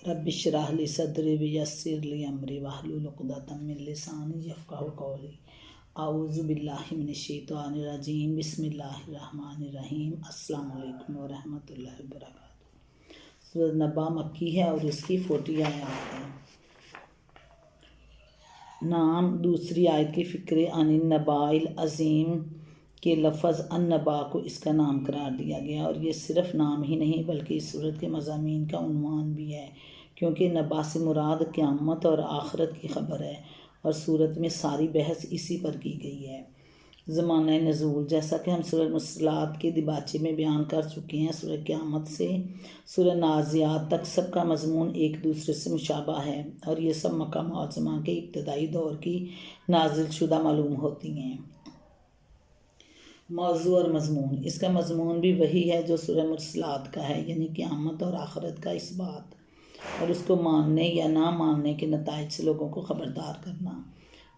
رب اشرح لی صدری ویسر لی امری واحلل عقدۃ من لسانی یفقہوا قولی۔ اعوذ باللہ من الشیطان الرجیم، بسم اللہ الرحمن الرحیم۔ السلام علیکم ورحمۃ اللہ وبرکاتہ۔ سورۃ نبا مکی ہے اور اس کی 40 آیات ہیں۔ نام دوسری آیت کی فکر عن النباء العظیم کے لفظ النبا کو اس کا نام قرار دیا گیا، اور یہ صرف نام ہی نہیں بلکہ اس سورت کے مضامین کا عنوان بھی ہے، کیونکہ نبا سے مراد قیامت اور آخرت کی خبر ہے، اور سورت میں ساری بحث اسی پر کی گئی ہے۔ زمانہ نزول، جیسا کہ ہم سورہ مرسلات کے دیباچے میں بیان کر چکے ہیں، سورہ قیامت سے سورہ نازعات تک سب کا مضمون ایک دوسرے سے مشابہ ہے، اور یہ سب مکہ معظمہ کے ابتدائی دور کی نازل شدہ معلوم ہوتی ہیں۔ موضوع اور مضمون، اس کا مضمون بھی وہی ہے جو سورہ مرسلات کا ہے، یعنی قیامت اور آخرت کا اس بات اور اس کو ماننے یا نہ ماننے کے نتائج سے لوگوں کو خبردار کرنا۔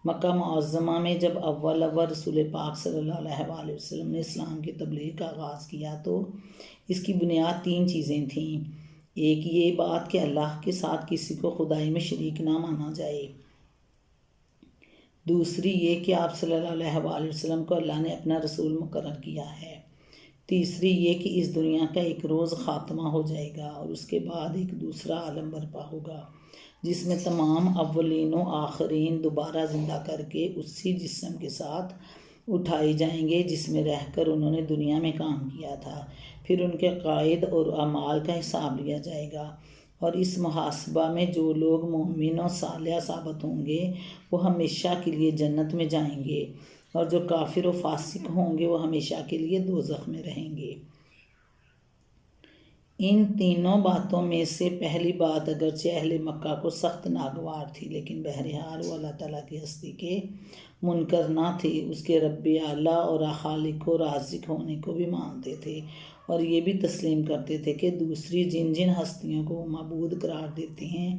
مکہ معظمہ میں جب اول رسول پاک صلی اللہ علیہ وآلہ وسلم نے اسلام کی تبلیغ کا آغاز کیا تو اس کی بنیاد 3 چیزیں تھیں۔ ایک یہ بات کہ اللہ کے ساتھ کسی کو خدائی میں شریک نہ مانا جائے۔ دوسری یہ کہ آپ صلی اللہ علیہ وآلہ وسلم کو اللہ نے اپنا رسول مقرر کیا ہے۔ تیسری یہ کہ اس دنیا کا ایک روز خاتمہ ہو جائے گا اور اس کے بعد ایک دوسرا عالم برپا ہوگا، جس میں تمام اولین و آخرین دوبارہ زندہ کر کے اسی جسم کے ساتھ اٹھائے جائیں گے جس میں رہ کر انہوں نے دنیا میں کام کیا تھا۔ پھر ان کے عقائد اور اعمال کا حساب لیا جائے گا، اور اس محاسبہ میں جو لوگ مومن و صالح ثابت ہوں گے وہ ہمیشہ کے لیے جنت میں جائیں گے، اور جو کافر و فاسق ہوں گے وہ ہمیشہ کے لیے دوزخ میں رہیں گے۔ ان تینوں باتوں میں سے پہلی بات اگرچہ اہل مکہ کو سخت ناگوار تھی، لیکن بہرحال وہ اللہ تعالیٰ کی ہستی کے منکر نہ تھے، اس کے رب اعلیٰ اور خالق و رازق ہونے کو بھی مانتے تھے، اور یہ بھی تسلیم کرتے تھے کہ دوسری جن جن ہستیوں کو وہ معبود قرار دیتے ہیں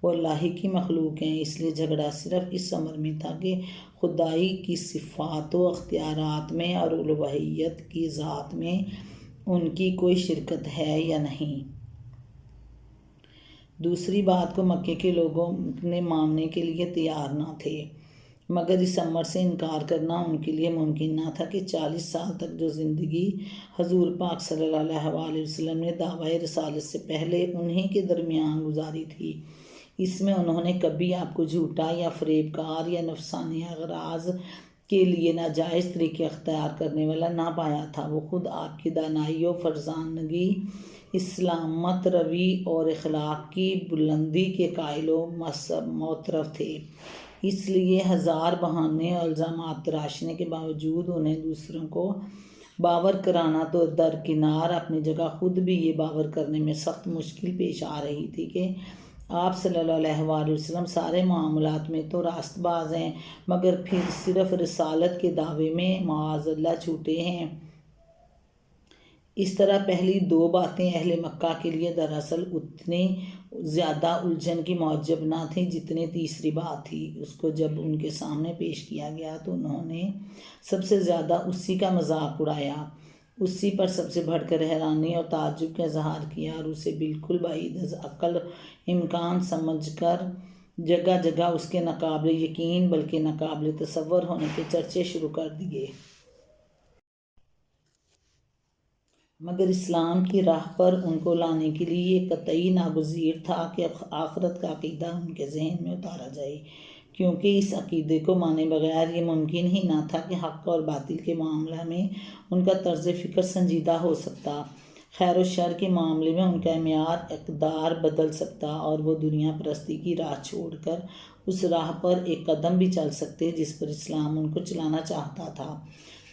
وہ اللہ ہی کی مخلوق ہیں۔ اس لیے جھگڑا صرف اس امر میں تھا کہ خدائی کی صفات و اختیارات میں اور الوہیت کی ذات میں ان کی کوئی شرکت ہے یا نہیں۔ دوسری بات کو مکے کے لوگوں نے ماننے کے لیے تیار نہ تھے، مگر اس امر سے انکار کرنا ان کے لیے ممکن نہ تھا کہ 40 سال تک جو زندگی حضور پاک صلی اللہ علیہ وآلہ وسلم نے دعویٰ رسالت سے پہلے انہی کے درمیان گزاری تھی، اس میں انہوں نے کبھی آپ کو جھوٹا یا فریب کار یا نفسانی اغراض کے لیے ناجائز طریقے اختیار کرنے والا نہ پایا تھا۔ وہ خود آپ کی دانائی و فرزانگی، اسلامت روی اور اخلاق کی بلندی کے قائل و معترف تھے، اس لیے ہزار بہانے اور الزامات تراشنے کے باوجود انہیں دوسروں کو باور کرانا تو درکنار، اپنی جگہ خود بھی یہ باور کرنے میں سخت مشکل پیش آ رہی تھی کہ آپ صلی اللہ علیہ وآلہ وسلم سارے معاملات میں تو راست باز ہیں، مگر پھر صرف رسالت کے دعوے میں معاذ اللہ جھوٹے ہیں۔ اس طرح پہلی 2 باتیں اہل مکہ کے لیے دراصل اتنی زیادہ الجھن کی موجب نہ تھیں جتنی تیسری بات تھی۔ اس کو جب ان کے سامنے پیش کیا گیا تو انہوں نے سب سے زیادہ اسی کا مذاق اڑایا، اسی پر سب سے بڑھ کر حیرانی اور تعجب کا اظہار کیا، اور اسے بالکل بعید از عقل امکان سمجھ کر جگہ جگہ اس کے ناقابل یقین بلکہ ناقابل تصور ہونے کے چرچے شروع کر دیے۔ مگر اسلام کی راہ پر ان کو لانے کے لیے یہ قطعی ناگزیر تھا کہ آخرت کا عقیدہ ان کے ذہن میں اتارا جائے، کیونکہ اس عقیدے کو مانے بغیر یہ ممکن ہی نہ تھا کہ حق اور باطل کے معاملہ میں ان کا طرز فکر سنجیدہ ہو سکتا، خیر و شر کے معاملے میں ان کا معیار اقدار بدل سکتا، اور وہ دنیا پرستی کی راہ چھوڑ کر اس راہ پر ایک قدم بھی چل سکتے جس پر اسلام ان کو چلانا چاہتا تھا۔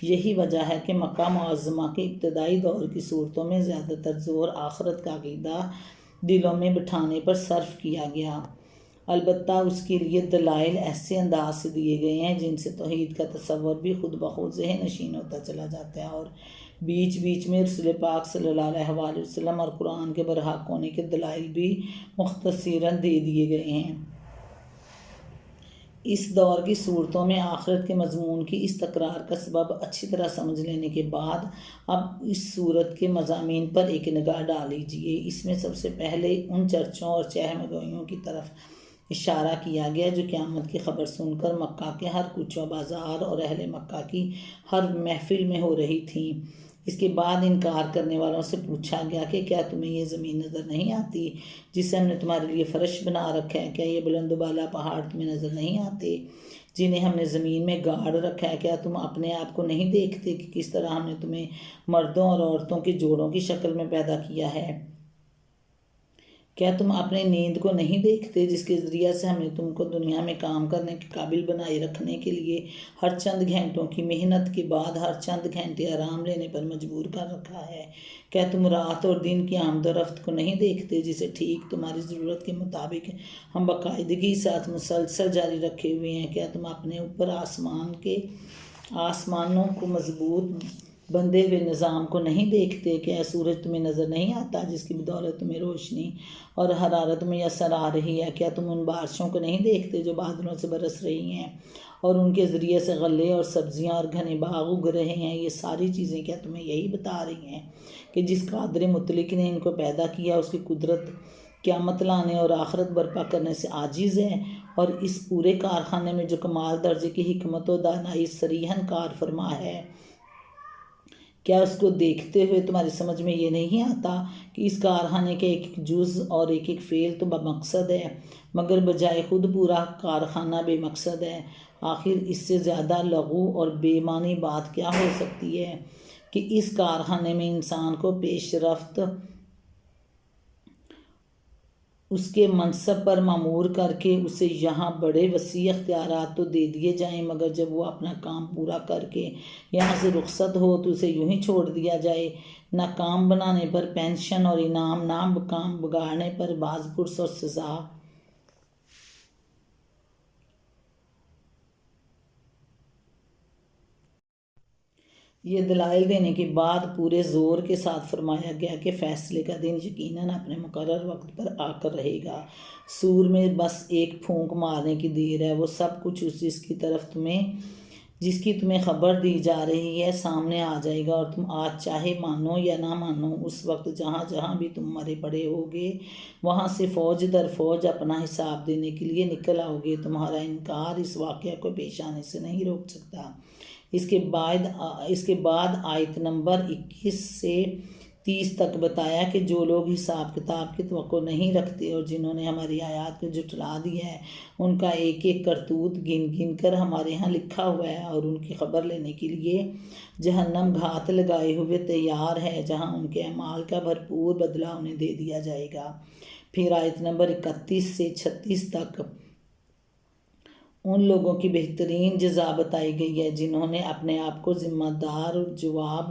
یہی وجہ ہے کہ مکہ معظمہ کے ابتدائی دور کی صورتوں میں زیادہ تر زور آخرت کا عقیدہ دلوں میں بٹھانے پر صرف کیا گیا، البتہ اس کے لیے دلائل ایسے انداز سے دیے گئے ہیں جن سے توحید کا تصور بھی خود بخود ذہن نشین ہوتا چلا جاتا ہے، اور بیچ بیچ میں رسول پاک صلی اللہ علیہ وآلہ وسلم اور قرآن کے برحق ہونے کے دلائل بھی مختصراً دے دیے گئے ہیں۔ اس دور کی صورتوں میں آخرت کے مضمون کی اس تکرار کا سبب اچھی طرح سمجھ لینے کے بعد اب اس صورت کے مضامین پر ایک نگاہ ڈال لیجیے۔ اس میں سب سے پہلے ان چرچوں اور چہم گوئیوں کی طرف اشارہ کیا گیا جو قیامت کی خبر سن کر مکہ کے ہر کوچہ بازار اور اہل مکہ کی ہر محفل میں ہو رہی تھیں۔ اس کے بعد انکار کرنے والوں سے پوچھا گیا کہ کیا تمہیں یہ زمین نظر نہیں آتی جسے ہم نے تمہارے لیے فرش بنا رکھا ہے؟ کیا یہ بلند و بالا پہاڑ تمہیں نظر نہیں آتے جنہیں ہم نے زمین میں گاڑ رکھا ہے؟ کیا تم اپنے آپ کو نہیں دیکھتے کہ کس طرح ہم نے تمہیں مردوں اور عورتوں کے جوڑوں کی شکل میں پیدا کیا ہے؟ کیا تم اپنے نیند کو نہیں دیکھتے جس کے ذریعہ سے ہم نے تم کو دنیا میں کام کرنے کے قابل بنائے رکھنے کے لیے ہر چند گھنٹوں کی محنت کے بعد ہر چند گھنٹے آرام لینے پر مجبور کر رکھا ہے؟ کیا تم رات اور دن کی آمد و رفت کو نہیں دیکھتے جسے ٹھیک تمہاری ضرورت کے مطابق ہم باقاعدگی ساتھ مسلسل جاری رکھے ہوئے ہیں؟ کیا تم اپنے اوپر آسمانوں کو مضبوط بندے ہوئے نظام کو نہیں دیکھتے؟ کیا سورج تمہیں نظر نہیں آتا جس کی بدولت تمہیں روشنی اور حرارت میسر آ رہی ہے؟ کیا تم ان بارشوں کو نہیں دیکھتے جو بادلوں سے برس رہی ہیں اور ان کے ذریعے سے غلے اور سبزیاں اور گھنے باغ اگ رہے ہیں؟ یہ ساری چیزیں کیا تمہیں یہی بتا رہی ہیں کہ جس قادر مطلق نے ان کو پیدا کیا اس کی قدرت قیامت لانے اور آخرت برپا کرنے سے عاجز ہے، اور اس پورے کارخانے میں جو کمال درجے کی حکمت و دانائی صریحاً کار فرما ہے، کیا اس کو دیکھتے ہوئے تمہاری سمجھ میں یہ نہیں آتا کہ اس کارخانے کے ایک ایک جز اور ایک ایک فعل تو بمقصد ہے، مگر بجائے خود پورا کارخانہ بے مقصد ہے؟ آخر اس سے زیادہ لغو اور بے معنی بات کیا ہو سکتی ہے کہ اس کارخانے میں انسان کو پیش رفت اس کے منصب پر مامور کر کے اسے یہاں بڑے وسیع اختیارات تو دے دیے جائیں، مگر جب وہ اپنا کام پورا کر کے یہاں سے رخصت ہو تو اسے یوں ہی چھوڑ دیا جائے، نہ کام بنانے پر پینشن اور انعام، نہ کام بگاڑنے پر باز پرس اور سزا۔ یہ دلائل دینے کے بعد پورے زور کے ساتھ فرمایا گیا کہ فیصلے کا دن یقیناً اپنے مقرر وقت پر آ کر رہے گا۔ سور میں بس ایک پھونک مارنے کی دیر ہے، وہ سب کچھ جس کی تمہیں خبر دی جا رہی ہے سامنے آ جائے گا، اور تم آج چاہے مانو یا نہ مانو اس وقت جہاں جہاں بھی تم مرے پڑے ہوگے وہاں سے فوج در فوج اپنا حساب دینے کے لیے نکل آؤ گے۔ تمہارا انکار اس واقعہ کو پیش آنے سے نہیں روک سکتا۔ اس کے بعد آیت نمبر 21 سے 30 تک بتایا کہ جو لوگ حساب کتاب کی توقع نہیں رکھتے اور جنہوں نے ہماری آیات کو جھٹلا دیا ہے ان کا ایک ایک کرتوت گن گن کر ہمارے ہاں لکھا ہوا ہے، اور ان کی خبر لینے کے لیے جہنم گھات لگائے ہوئے تیار ہے جہاں ان کے اعمال کا بھرپور بدلہ انہیں دے دیا جائے گا۔ پھر آیت نمبر 31 سے 36 تک ان لوگوں کی بہترین جزا بتائی گئی ہے جنہوں نے اپنے آپ کو ذمہ دار جواب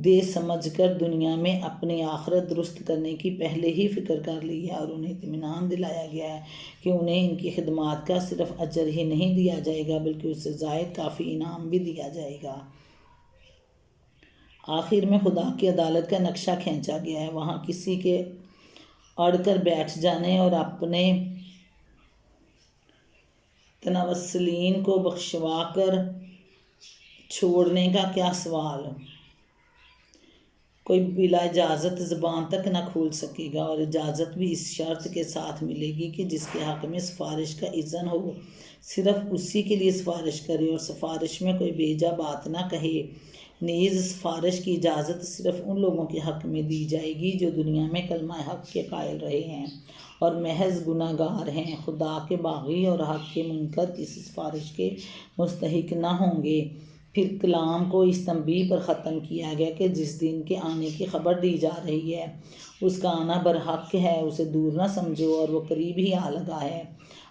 دہ سمجھ کر دنیا میں اپنی آخرت درست کرنے کی پہلے ہی فکر کر لی ہے، اور انہیں اطمینان دلایا گیا ہے کہ انہیں ان کی خدمات کا صرف اجر ہی نہیں دیا جائے گا بلکہ اس سے زائد کافی انعام بھی دیا جائے گا۔ آخر میں خدا کی عدالت کا نقشہ کھینچا گیا ہے، وہاں کسی کے اڑ کر بیٹھ جانے اور اپنے تنوسلین کو بخشوا کر چھوڑنے کا کیا سوال۔ کوئی بلا اجازت زبان تک نہ کھول سکے گا، اور اجازت بھی اس شرط کے ساتھ ملے گی کہ جس کے حق میں سفارش کا اذن ہو صرف اسی کے لیے سفارش کرے اور سفارش میں کوئی بیجا بات نہ کہے۔ نیز سفارش کی اجازت صرف ان لوگوں کے حق میں دی جائے گی جو دنیا میں کلمہ حق کے قائل رہے ہیں اور محض گناہ گار ہیں، خدا کے باغی اور حق کے منکر کسی سفارش کے مستحق نہ ہوں گے۔ پھر کلام کو اس تنبیہ پر ختم کیا گیا کہ جس دن کے آنے کی خبر دی جا رہی ہے اس کا آنا برحق ہے، اسے دور نہ سمجھو اور وہ قریب ہی آ لگا ہے۔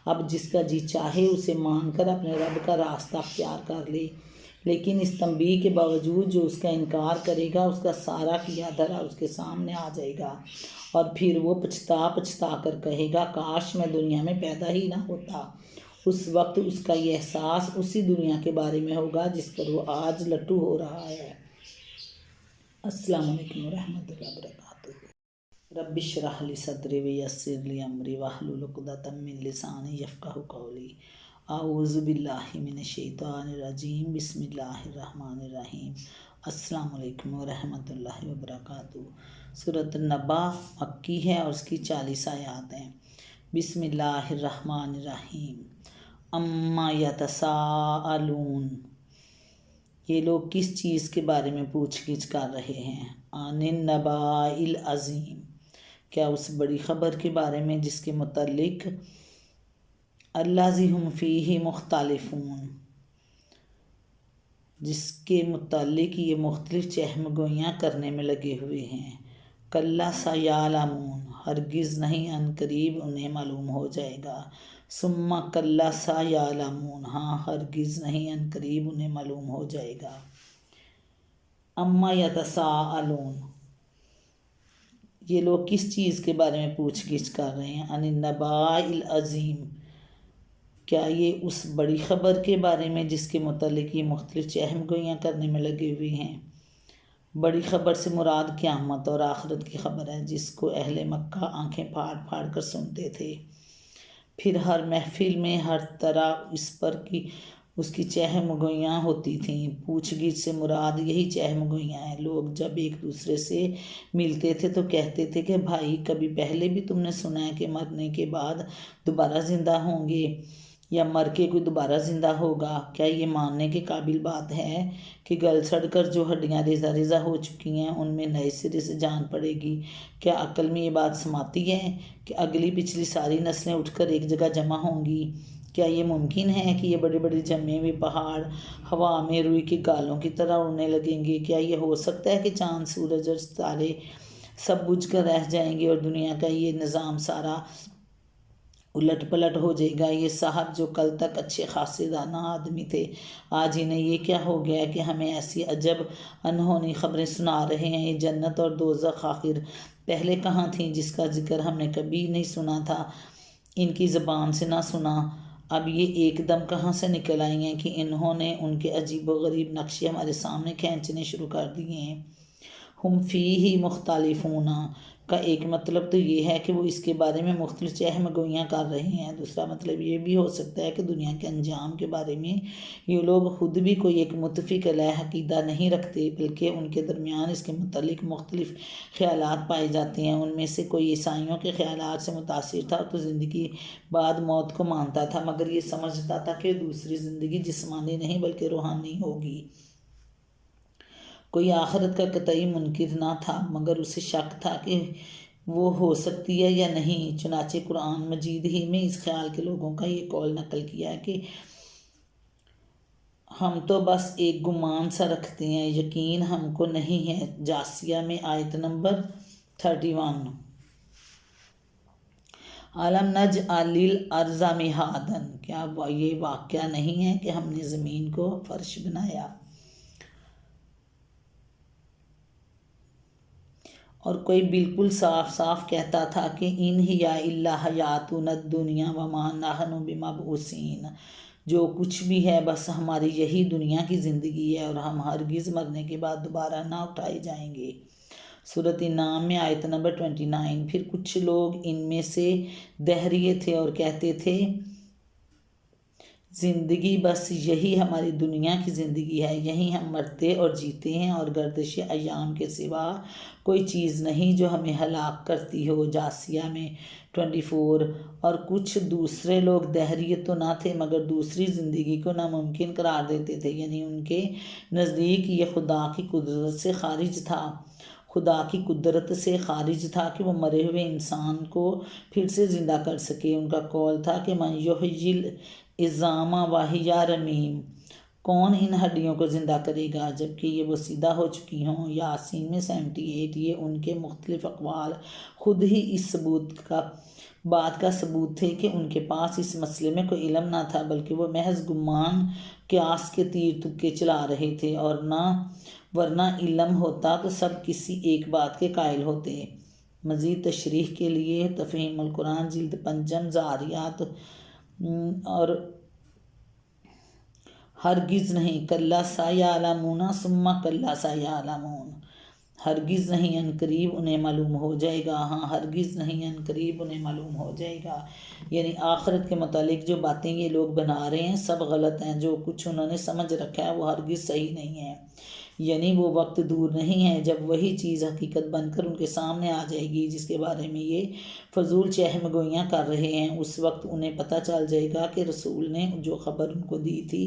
اب جس کا جی چاہے اسے مان کر اپنے رب کا راستہ اختیار کر لے، لیکن اس تنبیہ کے باوجود جو اس کا انکار کرے گا اس کا سارا کیا دھرا اس کے سامنے آ جائے گا، اور پھر وہ پچھتا کر کہے گا کاش میں دنیا میں پیدا ہی نہ ہوتا۔ اس وقت اس کا یہ احساس اسی دنیا کے بارے میں ہوگا جس پر وہ آج لٹو ہو رہا ہے۔ السلام علیکم ورحمۃ اللہ وبرکاتہ۔ رب اشرح لی صدری ویسر لی امری واحلل عقدۃ من لسانی یفقہوا قولی۔ اعوذ باللہ من الشیطان الرجیم، بسم اللہ الرحمن الرحیم۔ السلام علیکم ورحمۃ اللہ وبرکاتہ۔ سورۃ النبا مکی ہے اور اس کی 40 آیات ہیں۔ بسم اللہ الرحمن الرحیم۔ اما یتساءلون، یہ لوگ کس چیز کے بارے میں پوچھ گچھ کر رہے ہیں؟ عن النباء العظیم، کیا اس بڑی خبر کے بارے میں جس کے متعلق الذی ہم فیہ مختلفون، جس کے متعلق یہ مختلف چہم گوئیاں کرنے میں لگے ہوئے ہیں۔ کلا سیعلمون، ہرگز نہیں، ان قریب انہیں معلوم ہو جائے گا۔ ثم کلا سیعلمون، ہاں ہرگز نہیں، ان قریب انہیں معلوم ہو جائے گا۔ اما یتساءلون، یہ لوگ کس چیز کے بارے میں پوچھ گچھ کر رہے ہیں؟ عن النباء العظیم، کیا یہ اس بڑی خبر کے بارے میں جس کے متعلق یہ مختلف چہم گوئیاں کرنے میں لگے ہوئے ہیں؟ بڑی خبر سے مراد قیامت اور آخرت کی خبر ہے، جس کو اہل مکہ آنکھیں پھاڑ پھاڑ کر سنتے تھے۔ پھر ہر محفل میں ہر طرح اس کی چہم گوئیاں ہوتی تھیں۔ پوچھ گچھ سے مراد یہی چہم گوئیاں ہیں۔ لوگ جب ایک دوسرے سے ملتے تھے تو کہتے تھے کہ بھائی، کبھی پہلے بھی تم نے سنا ہے کہ مرنے کے بعد دوبارہ زندہ ہوں گے، یا مر کے کوئی دوبارہ زندہ ہوگا؟ کیا یہ ماننے کے قابل بات ہے کہ گل سڑ کر جو ہڈیاں ریزہ ریزہ ہو چکی ہیں ان میں نئے سرے سے جان پڑے گی؟ کیا عقل میں یہ بات سماتی ہے کہ اگلی پچھلی ساری نسلیں اٹھ کر ایک جگہ جمع ہوں گی؟ کیا یہ ممکن ہے کہ یہ بڑے بڑے جمے ہوئے پہاڑ ہوا میں روئی کے گالوں کی طرح اڑنے لگیں گے؟ کیا یہ ہو سکتا ہے کہ چاند، سورج اور ستارے سب بجھ کر رہ جائیں گے اور دنیا کا یہ نظام سارا الٹ پلٹ ہو جائے گا؟ یہ صاحب جو کل تک اچھے خاصے دانا آدمی تھے، آج انہیں یہ کیا ہو گیا کہ ہمیں ایسی عجب انہونی خبریں سنا رہے ہیں؟ یہ جنت اور دوزخ آخر پہلے کہاں تھیں، جس کا ذکر ہم نے کبھی نہیں سنا تھا، ان کی زبان سے نہ سنا؟ اب یہ ایک دم کہاں سے نکل آئی ہیں کہ انہوں نے ان کے عجیب و غریب نقشے ہمارے سامنے کھینچنے شروع کر دیے ہیں۔ ہم فیہ مختلفون کا ایک مطلب تو یہ ہے کہ وہ اس کے بارے میں مختلف چہم گوئیاں کر رہے ہیں۔ دوسرا مطلب یہ بھی ہو سکتا ہے کہ دنیا کے انجام کے بارے میں یہ لوگ خود بھی کوئی ایک متفق علیہ عقیدہ نہیں رکھتے، بلکہ ان کے درمیان اس کے متعلق مختلف خیالات پائے جاتے ہیں۔ ان میں سے کوئی عیسائیوں کے خیالات سے متاثر تھا تو زندگی بعد موت کو مانتا تھا، مگر یہ سمجھتا تھا کہ دوسری زندگی جسمانی نہیں بلکہ روحانی ہوگی۔ کوئی آخرت کا قطعی منکر نہ تھا، مگر اسے شک تھا کہ وہ ہو سکتی ہے یا نہیں۔ چنانچہ قرآن مجید ہی میں اس خیال کے لوگوں کا یہ قول نقل کیا ہے کہ ہم تو بس ایک گمان سا رکھتے ہیں، یقین ہم کو نہیں ہے۔ جاسیہ میں آیت نمبر 31۔ الم نجعل الارض مہادا، کیا یہ واقعہ نہیں ہے کہ ہم نے زمین کو فرش بنایا؟ اور کوئی بالکل صاف صاف کہتا تھا کہ ان ہی الا حیاتنا الدنیا وما نحن بمبعوثین، جو کچھ بھی ہے بس ہماری یہی دنیا کی زندگی ہے اور ہم ہرگز مرنے کے بعد دوبارہ نہ اٹھائے جائیں گے۔ سورۃ انعام میں آیت نمبر 29۔ پھر کچھ لوگ ان میں سے دہریے تھے اور کہتے تھے زندگی بس یہی ہماری دنیا کی زندگی ہے، یہیں ہم مرتے اور جیتے ہیں اور گردش ایام کے سوا کوئی چیز نہیں جو ہمیں ہلاک کرتی ہو۔ جاسیہ میں 24۔ اور کچھ دوسرے لوگ دہریے تو نہ تھے مگر دوسری زندگی کو ناممکن قرار دیتے تھے، یعنی ان کے نزدیک یہ خدا کی قدرت سے خارج تھا کہ وہ مرے ہوئے انسان کو پھر سے زندہ کر سکے۔ ان کا قول تھا کہ من یحیی العظام وہی رمیم، کون ان ہڈیوں کو زندہ کرے گا جبکہ یہ وہ سیدھا ہو چکی ہوں۔ یاسین میں 78۔ یہ ان کے مختلف اقوال خود ہی اس بات کا ثبوت تھے کہ ان کے پاس اس مسئلے میں کوئی علم نہ تھا، بلکہ وہ محض گمان قیاس کے تیر تکے چلا رہے تھے، اور ورنہ علم ہوتا تو سب کسی ایک بات کے قائل ہوتے۔ مزید تشریح کے لیے تفہیم القرآن جلد 5 زاریات۔ اور ہرگز نہیں، کلا سیعلمون ثم کلا سیعلمون، ہرگز نہیں، ان قریب انہیں معلوم ہو جائے گا، ہاں ہرگز نہیں، ان قریب انہیں معلوم ہو جائے گا۔ یعنی آخرت کے متعلق جو باتیں یہ لوگ بنا رہے ہیں سب غلط ہیں، جو کچھ انہوں نے سمجھ رکھا ہے وہ ہرگز صحیح نہیں ہے۔ یعنی وہ وقت دور نہیں ہے جب وہی چیز حقیقت بن کر ان کے سامنے آ جائے گی جس کے بارے میں یہ فضول چہم گوئیاں کر رہے ہیں۔ اس وقت انہیں پتہ چل جائے گا کہ رسول نے جو خبر ان کو دی تھی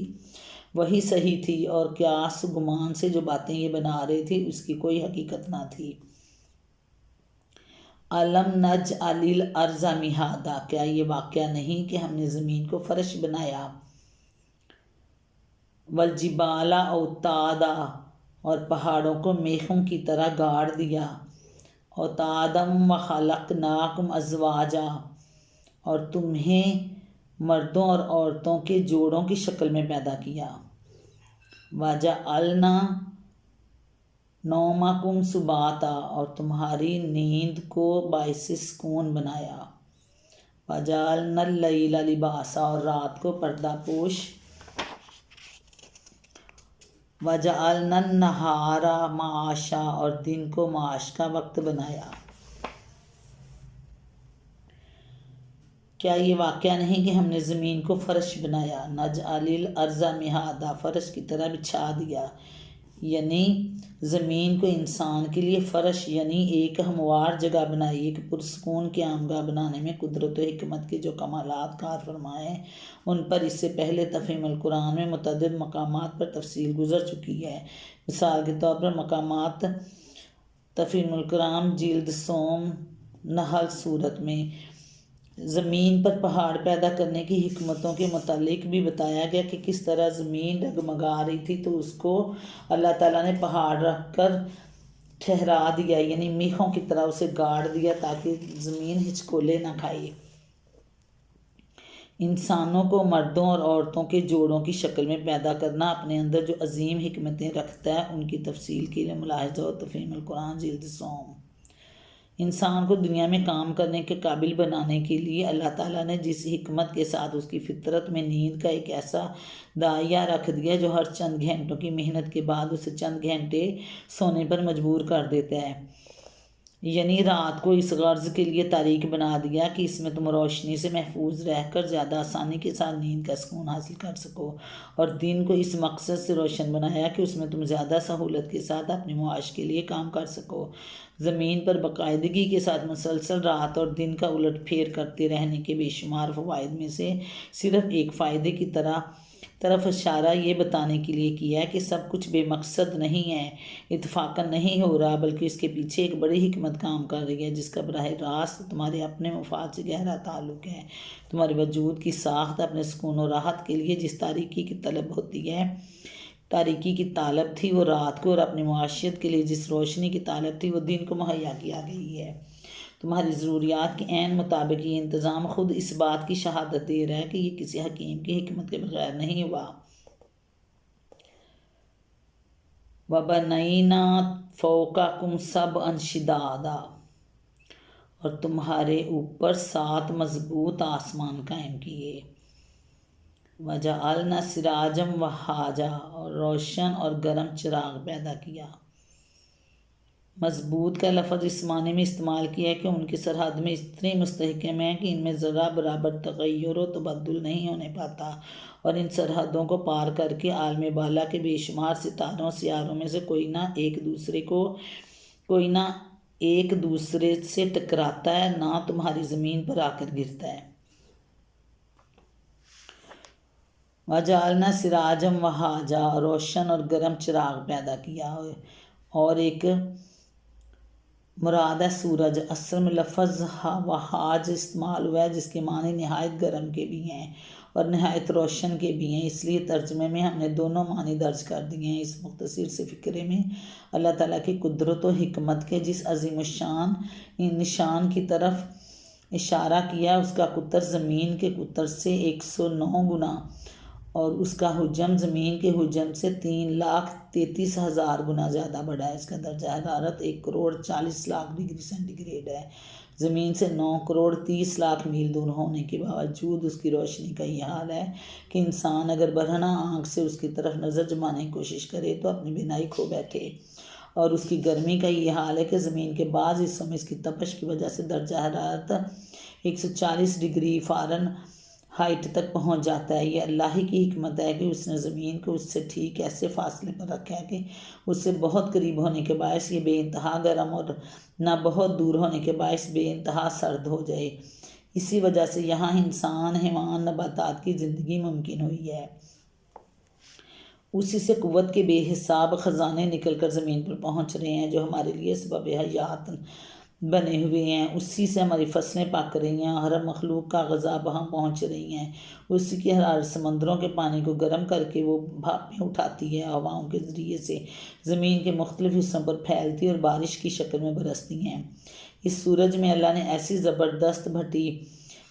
وہی صحیح تھی، اور قیاس گمان سے جو باتیں یہ بنا رہے تھے اس کی کوئی حقیقت نہ تھی۔ علم نجعل الارض مہادا، کیا یہ واقعہ نہیں کہ ہم نے زمین کو فرش بنایا، والجبال اوتادا، اور پہاڑوں کو میخوں کی طرح گاڑ دیا، اوتادا وخلقناکم ازواجا، اور تمہیں مردوں اور عورتوں کے جوڑوں کی شکل میں پیدا کیا، وجعلنا نومکم سباتا، اور تمہاری نیند کو باعث سکون بنایا، وجعلنا اللیل لباسا، اور رات کو پردہ پوش، وجعلنا النہار معاشا، اور دن کو معاش کا وقت بنایا۔ کیا یہ واقعہ نہیں کہ ہم نے زمین کو فرش بنایا، نجعل الارض مہادا، فرش کی طرح بچھا دیا، یعنی زمین کو انسان کے لیے فرش یعنی ایک ہموار جگہ بنائی، ایک پرسکون قیامگاہ بنانے میں قدرت و حکمت کے جو کمالات کار فرمائے ان پر اس سے پہلے تفہیم القرآن میں متعدد مقامات پر تفصیل گزر چکی ہے۔ مثال کے طور پر مقامات تفہیم القرآن جلد سوم نحل سورت میں زمین پر پہاڑ پیدا کرنے کی حکمتوں کے متعلق بھی بتایا گیا کہ کس طرح زمین ڈگمگا رہی تھی تو اس کو اللہ تعالیٰ نے پہاڑ رکھ کر ٹھہرا دیا، یعنی میخوں کی طرح اسے گاڑ دیا تاکہ زمین ہچکولے نہ کھائے۔ انسانوں کو مردوں اور عورتوں کے جوڑوں کی شکل میں پیدا کرنا اپنے اندر جو عظیم حکمتیں رکھتا ہے ان کی تفصیل کے لیے ملاحظہ ہو تفہیم القرآن جلد سوم۔ انسان کو دنیا میں کام کرنے کے قابل بنانے کے لیے اللہ تعالیٰ نے جس حکمت کے ساتھ اس کی فطرت میں نیند کا ایک ایسا دائیہ رکھ دیا جو ہر چند گھنٹوں کی محنت کے بعد اسے چند گھنٹے سونے پر مجبور کر دیتا ہے، یعنی رات کو اس غرض کے لیے تاریک بنا دیا کہ اس میں تم روشنی سے محفوظ رہ کر زیادہ آسانی کے ساتھ نیند کا سکون حاصل کر سکو، اور دن کو اس مقصد سے روشن بنایا کہ اس میں تم زیادہ سہولت کے ساتھ اپنے معاش کے لیے کام کر سکو۔ زمین پر باقاعدگی کے ساتھ مسلسل رات اور دن کا الٹ پھیر کرتے رہنے کے بے شمار فوائد میں سے صرف ایک فائدے کی طرف اشارہ یہ بتانے کے لیے کیا ہے کہ سب کچھ بے مقصد نہیں ہے، اتفاقاً نہیں ہو رہا، بلکہ اس کے پیچھے ایک بڑی حکمت کام کر رہی ہے جس کا براہ راست تمہارے اپنے مفاد سے گہرا تعلق ہے۔ تمہارے وجود کی ساخت اپنے سکون و راحت کے لیے جس تاریکی کی طلب ہوتی ہے، تاریکی کی طالب تھی وہ رات کو، اور اپنی معاشیت کے لیے جس روشنی کی طالب تھی وہ دن کو مہیا کیا گئی ہے۔ تمہاری ضروریات کے عین مطابق یہ انتظام خود اس بات کی شہادت دے رہا ہے کہ یہ کسی حکیم کی حکمت کے بغیر نہیں ہوا۔ وَبَنَيْنَا فَوْقَكُمْ سَبْعًا شِدَادًا، اور تمہارے اوپر 7 مضبوط آسمان قائم کیے، وَجَعَلْنَا سِرَاجًا وَهَّاجًا، اور روشن اور گرم چراغ پیدا کیا۔ مضبوط کا لفظ اس معنی میں استعمال کیا ہے کہ ان کی سرحد میں اتنی مستحکم ہے کہ ان میں ذرا برابر تغیر و تبدل نہیں ہونے پاتا، اور ان سرحدوں کو پار کر کے عالم بالا کے بے شمار ستاروں سیاروں میں سے کوئی نہ ایک دوسرے سے ٹکراتا ہے نہ تمہاری زمین پر آ کر گرتا ہے۔ وَجَعَلْنَا سِرَاجًا وَهَّاجًا، روشن اور گرم چراغ پیدا کیا، اور ایک مراد ہے سورج۔ اصل میں لفظ وہاج استعمال ہوا ہے جس کے معنی نہایت گرم کے بھی ہیں اور نہایت روشن کے بھی ہیں، اس لیے ترجمے میں ہم نے دونوں معنی درج کر دیے ہیں۔ اس مختصر سے فقرے میں اللہ تعالیٰ کی قدرت و حکمت کے جس عظیم الشان نشان کی طرف اشارہ کیا اس کا قطر زمین کے قطر سے 109 گنا اور اس کا حجم زمین کے حجم سے 3,33,000 گنا زیادہ بڑا ہے۔ اس کا درجہ حرارت 1,40,40,00,000 ڈگری سینٹی گریڈ ہے۔ زمین سے 9,30,00,000 میل دور ہونے کے باوجود اس کی روشنی کا یہ حال ہے کہ انسان اگر برہنہ آنکھ سے اس کی طرف نظر جمانے کی کوشش کرے تو اپنی بینائی کھو بیٹھے، اور اس کی گرمی کا یہ حال ہے کہ زمین کے بعض حصوں میں اس کی تپش کی وجہ سے درجہ حرارت 140 ڈگری فارن ہائٹ تک پہنچ جاتا ہے۔ یہ اللہ ہی کی حکمت ہے کہ اس نے زمین کو اس سے ٹھیک ایسے فاصلے پر رکھا ہے کہ اس سے بہت قریب ہونے کے باعث یہ بے انتہا گرم اور نہ بہت دور ہونے کے باعث بے انتہا سرد ہو جائے۔ اسی وجہ سے یہاں انسان، حیوان، نباتات کی زندگی ممکن ہوئی ہے۔ اسی سے قوت کے بے حساب خزانے نکل کر زمین پر پہنچ رہے ہیں جو ہمارے لیے سبب حیات بنے ہوئے ہیں۔ اسی سے ہماری فصلیں پک رہی ہیں، ہر مخلوق کا غذا وہاں پہنچ رہی ہیں۔ اسی کی حرارت سمندروں کے پانی کو گرم کر کے وہ بھاپیں اٹھاتی ہے، ہواؤں کے ذریعے سے زمین کے مختلف حصوں پر پھیلتی اور بارش کی شکل میں برستی ہیں۔ اس سورج میں اللہ نے ایسی زبردست بھٹی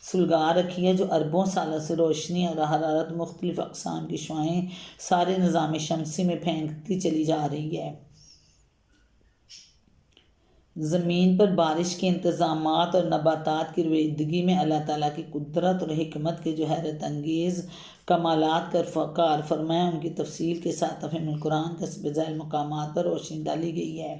سلگا رکھی ہے جو اربوں سالوں سے روشنی اور حرارت مختلف اقسام کی شعاعیں سارے نظام شمسی میں پھینکتی چلی جا رہی ہے۔ زمین پر بارش کے انتظامات اور نباتات کی رویدگی میں اللہ تعالیٰ کی قدرت اور حکمت کے جو حیرت انگیز کمالات کار فرما ہے، ان کی تفصیل کے ساتھ تفہیم القرآن کے حسب ذیل مقامات پر روشنی ڈالی گئی ہے۔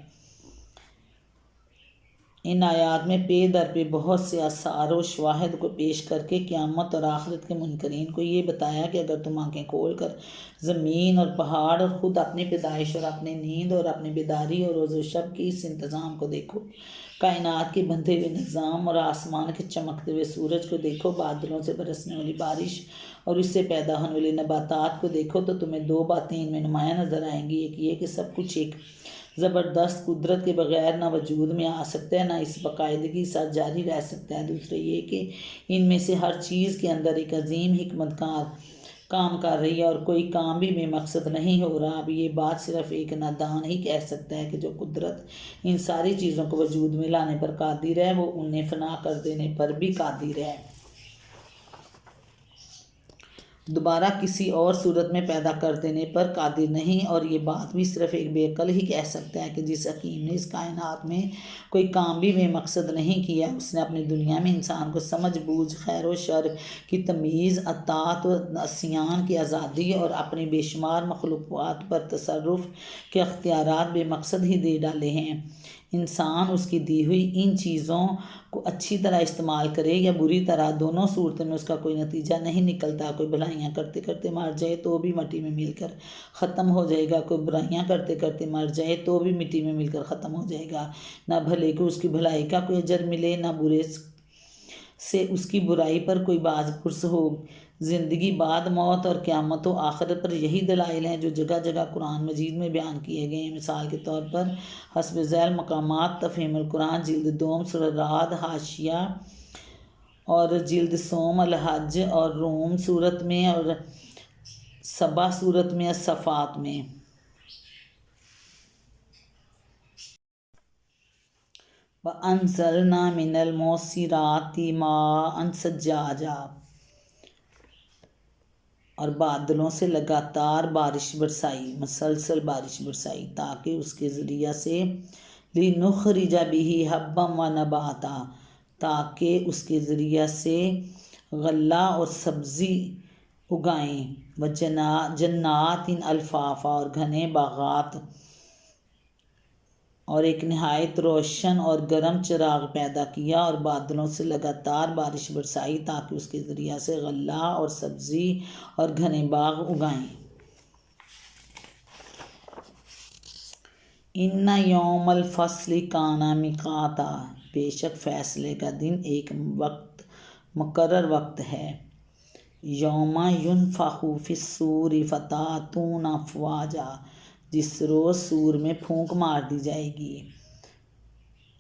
ان آیات میں پے در پہ بہت سے آثار و شواہد کو پیش کر کے قیامت اور آخرت کے منکرین کو یہ بتایا کہ اگر تم آنکھیں کھول کر زمین اور پہاڑ اور خود اپنی پیدائش اور اپنی نیند اور اپنی بیداری اور روز و شب کی اس انتظام کو دیکھو، کائنات کے بندھے ہوئے نظام اور آسمان کے چمکتے ہوئے سورج کو دیکھو، بادلوں سے برسنے والی بارش اور اس سے پیدا ہونے والی نباتات کو دیکھو، تو تمہیں دو باتیں ان میں نمایاں نظر آئیں گی۔ ایک یہ کہ سب کچھ ایک زبردست قدرت کے بغیر نہ وجود میں آ سکتا ہے، نہ اس باقاعدگی کے ساتھ جاری رہ سکتا ہے۔ دوسرے یہ کہ ان میں سے ہر چیز کے اندر ایک عظیم حکمت کام کر رہی ہے اور کوئی کام بھی بے مقصد نہیں ہو رہا۔ اب یہ بات صرف ایک نادان ہی کہہ سکتا ہے کہ جو قدرت ان ساری چیزوں کو وجود میں لانے پر قادر ہے، وہ انہیں فنا کر دینے پر بھی قادر ہے، دوبارہ کسی اور صورت میں پیدا کر دینے پر قادر نہیں۔ اور یہ بات بھی صرف ایک بے عقل ہی کہہ سکتا ہے کہ جس حکیم نے اس کائنات میں کوئی کام بھی بے مقصد نہیں کیا، اس نے اپنی دنیا میں انسان کو سمجھ بوجھ، خیر و شر کی تمیز، اطاعت و عصیان کی آزادی اور اپنی بے شمار مخلوقات پر تصرف کے اختیارات بے مقصد ہی دے ڈالے ہیں۔ انسان اس کی دی ہوئی ان چیزوں کو اچھی طرح استعمال کرے یا بری طرح، دونوں صورتوں میں اس کا کوئی نتیجہ نہیں نکلتا۔ کوئی بھلائیاں کرتے کرتے مر جائے تو بھی مٹی میں مل کر ختم ہو جائے گا، کوئی برائیاں کرتے کرتے مر جائے تو بھی مٹی میں مل کر ختم ہو جائے گا۔ نہ بھلے کو اس کی بھلائی کا کوئی اجر ملے، نہ برے سے اس کی برائی پر کوئی باز پرس ہو۔ زندگی بعد موت اور قیامت و آخرت پر یہی دلائل ہیں جو جگہ جگہ قرآن مجید میں بیان کیے گئے ہیں۔ مثال کے طور پر حسب ذیل مقامات تفہیم القرآن جلد دوم سورہ رعد حاشیہ اور جلد سوم الحج اور روم صورت میں اور سبا صورت میں الصفات میں۔ وَأَنزَلْنَا مِنَ الْمُعْصِرَاتِ مَاءً ثَجَّاجًا، اور بادلوں سے لگاتار بارش برسائی، مسلسل بارش برسائی، تاکہ اس کے ذریعہ سے لِنُخْرِجَ بِهِ حَبًّا وَنَبَاتًا، تاکہ اس کے ذریعہ سے غلہ اور سبزی اگائیں، وَجَنَّاتٍ الْفَافًا، اور گھنے باغات، اور ایک نہایت روشن اور گرم چراغ پیدا کیا، اور بادلوں سے لگاتار بارش برسائی تاکہ اس کے ذریعہ سے غلہ اور سبزی اور گھنے باغ اگائیں۔ اِنَّ یوم الفصل کان میقاتا، بے شک فیصلے کا دن ایک وقت مقرر وقت ہے۔ یوم ینفخ فی الصور فتأتون افواجا، جس روز سور میں پھونک مار دی جائے گی،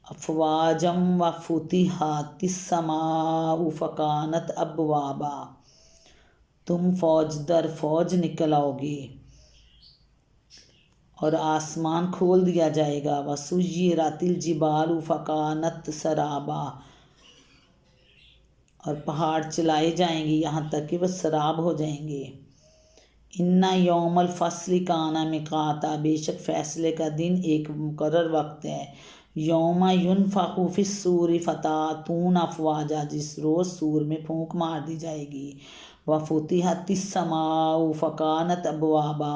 افواجم وفتحت السماء فکانت ابوابا، تم فوج در فوج نکل آؤ گے اور آسمان کھول دیا جائے گا، وسیرت الجبال فکانت سرابا، اور پہاڑ چلائے جائیں گے یہاں تک کہ وہ سراب ہو جائیں گے۔ اِنَّ یوم الفصل کان میقاتا، بے شک فیصلے کا دن ایک مقرر وقت ہے۔ یوم ینفخ فی الصور فتأتون افواجا، جس روز سور میں پھونک مار دی جائے گی، وفتحت السماء فکانت ابوابا،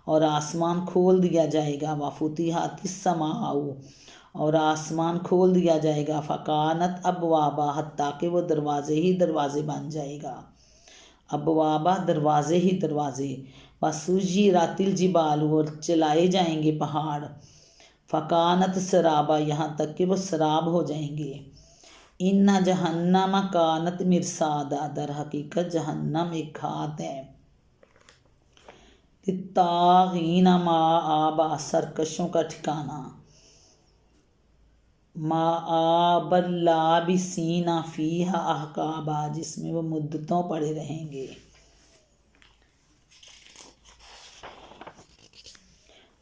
اور آسمان کھول دیا جائے گا، وفتحت السماء اور آسمان کھول دیا جائے گا، فکانت ابوابا حتیٰ کہ وہ دروازے ہی دروازے بن جائے گا، ابوابا دروازے ہی دروازے، وسیرت الجبال اور چلائے جائیں گے پہاڑ، فکانت سرابا یہاں تک کہ وہ سراب ہو جائیں گے، ان جہنم کانت مرصادا در حقیقت جہنم ایک گھات ہے، للطاغین مآبا سرکشوں کا ٹھکانہ، مآب لابسین فیہا احقابا جس میں وہ مدتوں پڑے رہیں گے،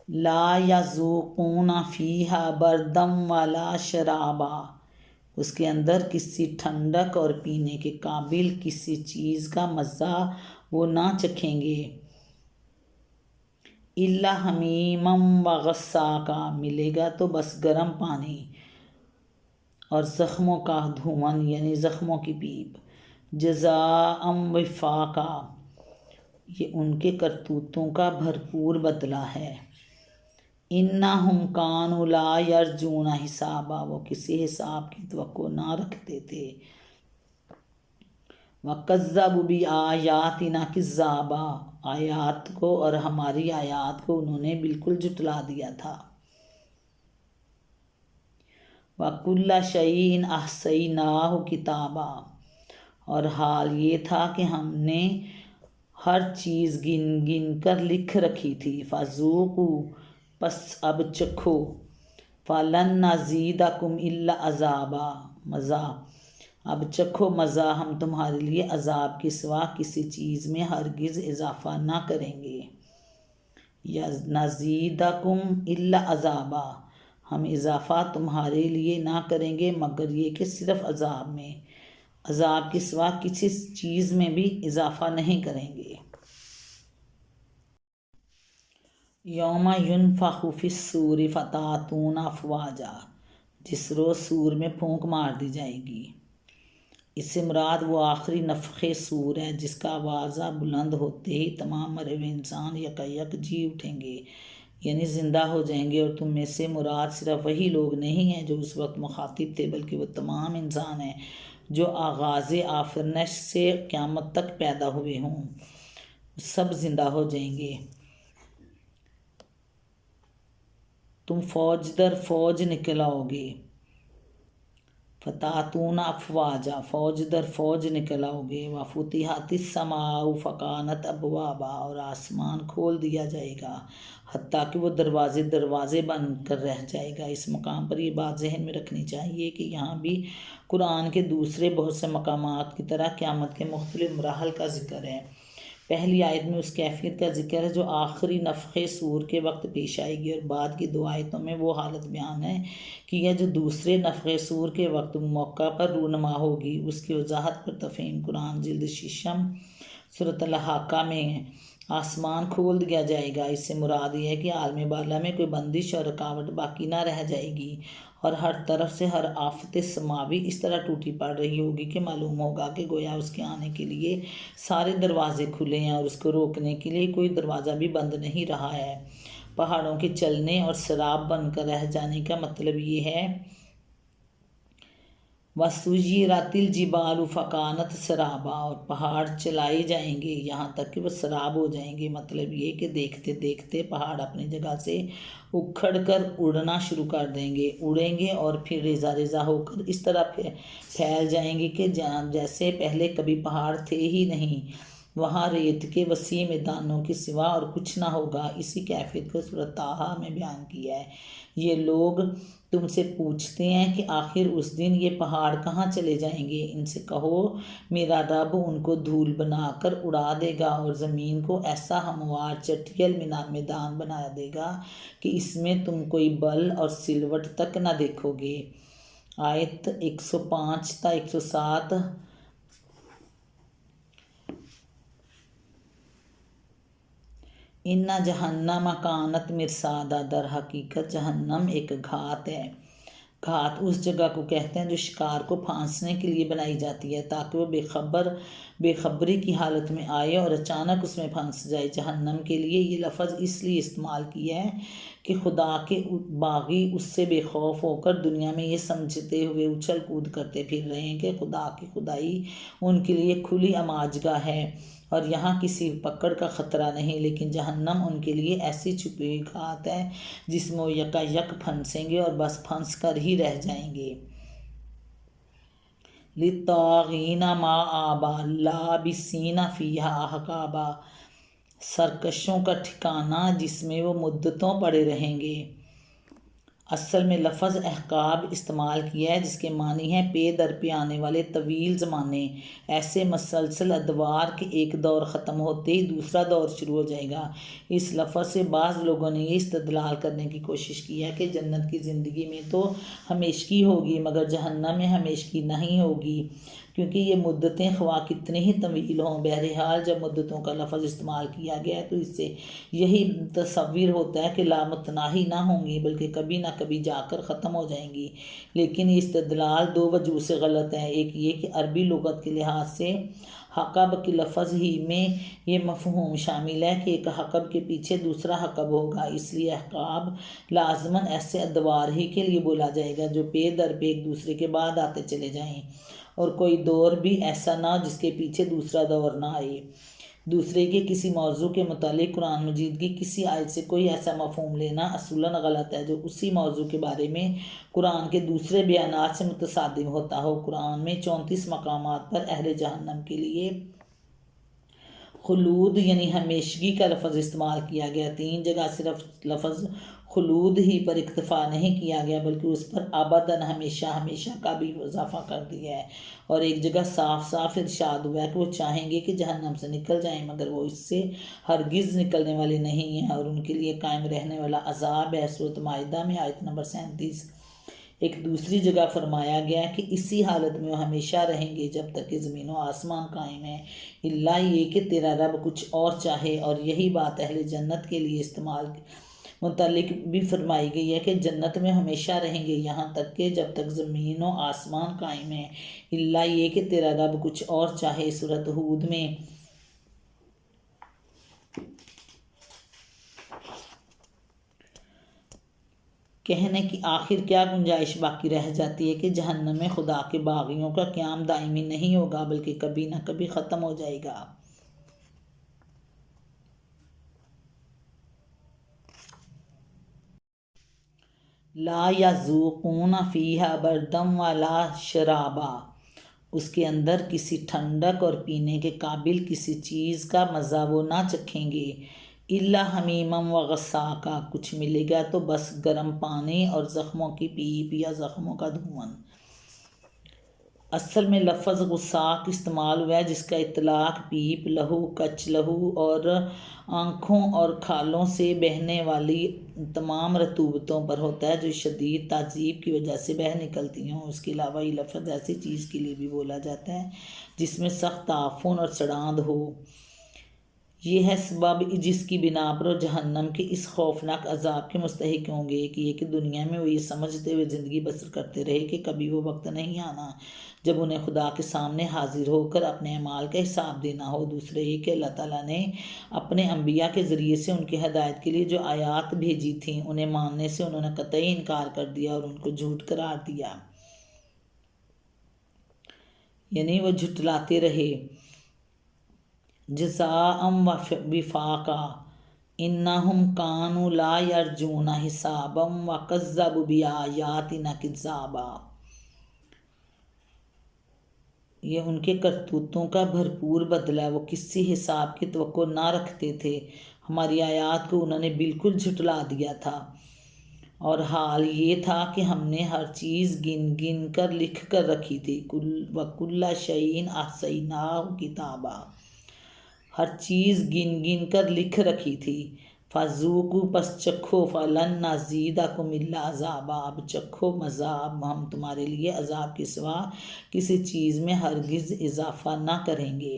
لا یذوقون فیہا بردم ولا شرابا اس کے اندر کسی ٹھنڈک اور پینے کے قابل کسی چیز کا مزہ وہ نہ چکھیں گے، الا حمیما وغساقا ملے گا تو بس گرم پانی اور زخموں کا دھواں یعنی زخموں کی پیپ، جزاء وفاقا یہ ان کے کرتوتوں کا بھرپور بدلہ ہے، انہم کانوا لا یرجون حسابا وہ کسی حساب کی توقع نہ رکھتے تھے، وَكَذَّبُوا بِآيَاتِنَا كِذَّابًا آیات کو اور ہماری آیات کو انہوں نے بالکل جھٹلا دیا تھا، وَكُلَّ شَيْءٍ أَحْصَيْنَاهُ كِتَابًا اور حال یہ تھا کہ ہم نے ہر چیز گن گن کر لکھ رکھی تھی، فَذُوقُوا پس اب چکھو، فَلَن نَّزِيدَكُمْ إِلَّا عَذَابًا مزہ اب چکھو مزہ ہم تمہارے لیے عذاب کے سوا کسی چیز میں ہرگز اضافہ نہ کریں گے، یا نَزِيدَكُمْ إِلَّا عَذَابًا ہم اضافہ تمہارے لیے نہ کریں گے مگر یہ کہ صرف عذاب میں، عذاب کے سوا کسی چیز میں بھی اضافہ نہیں کریں گے، یوم ینفخ فی الصور فتأتون افواجا جس روز سور میں پھونک مار دی جائے گی، اس سے مراد وہ آخری نفخ صور ہے جس کا آوازہ بلند ہوتے ہی تمام مرے ہوئے انسان یکایک جی اٹھیں گے یعنی زندہ ہو جائیں گے، اور تم میں سے مراد صرف وہی لوگ نہیں ہیں جو اس وقت مخاطب تھے بلکہ وہ تمام انسان ہیں جو آغاز آفرینش سے قیامت تک پیدا ہوئے ہوں، سب زندہ ہو جائیں گے، تم فوج در فوج نکل آؤ گے، فتأتون افواجا فوج در فوج نکل آؤ گے، وفتحت السماء فکانت ابوابا اور آسمان کھول دیا جائے گا حتیٰ کہ وہ دروازے دروازے بن کر رہ جائے گا۔ اس مقام پر یہ بات ذہن میں رکھنی چاہیے کہ یہاں بھی قرآن کے دوسرے بہت سے مقامات کی طرح قیامت کے مختلف مراحل کا ذکر ہے۔ پہلی آیت میں اس کیفیت کا ذکر ہے جو آخری نفخ صور کے وقت پیش آئے گی، اور بعد کی دو آیتوں میں وہ حالت بیان ہے کہ یہ جو دوسرے نفخ صور کے وقت موقع پر رونما ہوگی اس کی وضاحت پر تفہیم قرآن جلد ششم سورۃ الحاقہ میں ہے۔ آسمان کھول دیا جائے گا اس سے مراد یہ ہے کہ عالم بالا میں کوئی بندش اور رکاوٹ باقی نہ رہ جائے گی، اور ہر طرف سے ہر آفت سماوی اس طرح ٹوٹی پڑ رہی ہوگی کہ معلوم ہوگا کہ گویا اس کے آنے کے لیے سارے دروازے کھلے ہیں اور اس کو روکنے کے لیے کوئی دروازہ بھی بند نہیں رہا ہے۔ پہاڑوں کے چلنے اور سراب بن کر رہ جانے کا مطلب یہ ہے، وَسُيِّرَتِ الْجِبَالُ فَكَانَتْ سَرَابًا اور پہاڑ چلائے جائیں گے یہاں تک کہ وہ سراب ہو جائیں گے، مطلب یہ کہ دیکھتے دیکھتے پہاڑ اپنی جگہ سے اکھڑ کر اڑنا شروع کر دیں گے، اڑیں گے اور پھر ریزہ ریزہ ہو کر اس طرح پھیل جائیں گے کہ جیسے پہلے کبھی پہاڑ تھے ہی نہیں، وہاں ریت کے وسیع میدانوں کے سوا اور کچھ نہ ہوگا۔ اسی کیفیت کو سورۃ طٰہٰ میں بیان کیا ہے۔ یہ لوگ تم سے پوچھتے ہیں کہ آخر اس دن یہ پہاڑ کہاں چلے جائیں گے، ان سے کہو میرا رب ان کو دھول بنا کر اڑا دے گا اور زمین کو ایسا ہموار چٹیل میدان بنا دے گا کہ اس میں تم کوئی بل اور سلوٹ تک نہ دیکھو گے۔ آیت 105 تا 107۔ ان جہنم کانت مرصادا در حقیقت جہنم ایک گھات ہے، گھات اس جگہ کو کہتے ہیں جو شکار کو پھانسنے کے لیے بنائی جاتی ہے تاکہ وہ بے خبری کی حالت میں آئے اور اچانک اس میں پھنس جائے۔ جہنم کے لیے یہ لفظ اس لیے استعمال کیا ہے کہ خدا کے باغی اس سے بے خوف ہو کر دنیا میں یہ سمجھتے ہوئے اچھل کود کرتے پھر رہے ہیں کہ خدا کی خدائی ان کے لیے کھلی اماجگاہ ہے اور یہاں کسی پکڑ کا خطرہ نہیں، لیکن جہنم ان کے لیے ایسی چھپی ہوئی گھات ہے جس میں وہ یکا یک پھنسیں گے اور بس پھنس کر ہی رہ جائیں گے۔ لِلطَّاغِينَ مَآبًا لَابِثِينَ فِيهَا أَحْقَابًا، سرکشوں کا ٹھکانہ جس میں وہ مدتوں پڑے رہیں گے۔ اصل میں لفظ احقاب استعمال کیا ہے جس کے معنی ہے پے در پے آنے والے طویل زمانے، ایسے مسلسل ادوار کہ ایک دور ختم ہوتے ہی دوسرا دور شروع ہو جائے گا۔ اس لفظ سے بعض لوگوں نے یہ استدلال کرنے کی کوشش کی ہے کہ جنت کی زندگی میں تو ہمیشگی ہوگی مگر جہنم میں ہمیشگی نہیں ہوگی، کیونکہ یہ مدتیں خواہ کتنی ہی طویل ہوں۔ بہرحال جب مدتوں کا لفظ استعمال کیا گیا ہے تو اس سے یہی تصور ہوتا ہے کہ لامتناہی نہ ہوں گی بلکہ کبھی نہ کبھی جا کر ختم ہو جائیں گی، لیکن یہ استدلال دو وجوہ سے غلط ہے۔ ایک یہ کہ عربی لغت کے لحاظ سے حقب کے لفظ ہی میں یہ مفہوم شامل ہے کہ ایک حقب کے پیچھے دوسرا حقب ہوگا، اس لیے احقاب لازماً ایسے ادوار ہی کے لیے بولا جائے گا جو پے در پے ایک دوسرے کے بعد آتے چلے جائیں، اور کوئی دور بھی ایسا نہ جس کے پیچھے دوسرا دور نہ آئے۔ دوسرے کے کسی موضوع کے متعلق قرآن مجید کی کسی آیت سے کوئی ایسا مفہوم لینا اصولاً غلط ہے جو اسی موضوع کے بارے میں قرآن کے دوسرے بیانات سے متصادم ہوتا ہو۔ قرآن میں 34 مقامات پر اہل جہنم کے لیے خلود یعنی ہمیشگی کا لفظ استعمال کیا گیا۔ 3 جگہ صرف لفظ خلود ہی پر اکتفا نہیں کیا گیا بلکہ اس پر ابداً ہمیشہ ہمیشہ کا بھی اضافہ کر دیا ہے، اور ایک جگہ صاف صاف ارشاد ہوا ہے کہ وہ چاہیں گے کہ جہنم سے نکل جائیں مگر وہ اس سے ہرگز نکلنے والے نہیں ہیں اور ان کے لیے قائم رہنے والا عذاب ہے۔ سورۃ مائدہ میں آیت نمبر 37۔ ایک دوسری جگہ فرمایا گیا ہے کہ اسی حالت میں وہ ہمیشہ رہیں گے جب تک کہ زمین و آسمان قائم ہے، الا یہ کہ تیرا رب کچھ اور چاہے۔ اور یہی بات اہل جنت کے لیے استعمال متعلق بھی فرمائی گئی ہے کہ جنت میں ہمیشہ رہیں گے یہاں تک کہ جب تک زمین و آسمان قائم ہے، الا یہ کہ تیرا رب کچھ اور چاہے۔ سورۃ ہود میں کہنے کی آخر کیا گنجائش باقی رہ جاتی ہے کہ جہنم میں خدا کے باغیوں کا قیام دائمی نہیں ہوگا بلکہ کبھی نہ کبھی ختم ہو جائے گا۔ لا یذوقون فیہا بردا ولا شرابا، اس کے اندر کسی ٹھنڈک اور پینے کے قابل کسی چیز کا مزہ وہ نہ چکھیں گے، الا حمیما وغساقا، کچھ ملے گا تو بس گرم پانی اور زخموں کی پیپ یا زخموں کا دھواں۔ اصل میں لفظ غساق استعمال ہوا ہے جس کا اطلاق پیپ، لہو، کچ لہو اور آنکھوں اور کھالوں سے بہنے والی تمام رطوبتوں پر ہوتا ہے جو شدید تعذیب کی وجہ سے بہہ نکلتی ہوں۔ اس کے علاوہ یہ لفظ ایسی چیز کے لیے بھی بولا جاتا ہے جس میں سخت تعفن اور سڑاند ہو۔ یہ ہے سبب جس کی بنا پر وہ جہنم کے اس خوفناک عذاب کے مستحق ہوں گے کہ دنیا میں وہ یہ سمجھتے ہوئے زندگی بسر کرتے رہے کہ کبھی وہ وقت نہیں آنا جب انہیں خدا کے سامنے حاضر ہو کر اپنے اعمال کا حساب دینا ہو۔ دوسرے یہ کہ اللہ تعالیٰ نے اپنے انبیاء کے ذریعے سے ان کی ہدایت کے لیے جو آیات بھیجی تھیں انہیں ماننے سے انہوں نے قطعی انکار کر دیا اور ان کو جھوٹ قرار دیا، یعنی وہ جھٹلاتے رہے۔ جزاء وفاقا انہم کانوا لا یرجون حسابا وکذبوا بآیاتنا کذابا، یہ ان کے کرتوتوں کا بھرپور بدلہ ہے۔ وہ کسی حساب کی توقع نہ رکھتے تھے، ہماری آیات کو انہوں نے بالکل جھٹلا دیا تھا، اور حال یہ تھا کہ ہم نے ہر چیز گن گن کر لکھ کر رکھی تھی۔ وَكُلَّ شَيْءٍ أَحْصَيْنَاهُ كِتَابًا، ہر چیز گن گن کر لکھ رکھی تھی۔ فَذُوقُوا، پس چکھو، فَلَن نَّزِيدَكُمْ إِلَّا عَذَابًا، اب چکھو مزہ، اب ہم تمہارے لیے عذاب کے سوا کسی چیز میں ہرگز اضافہ نہ کریں گے۔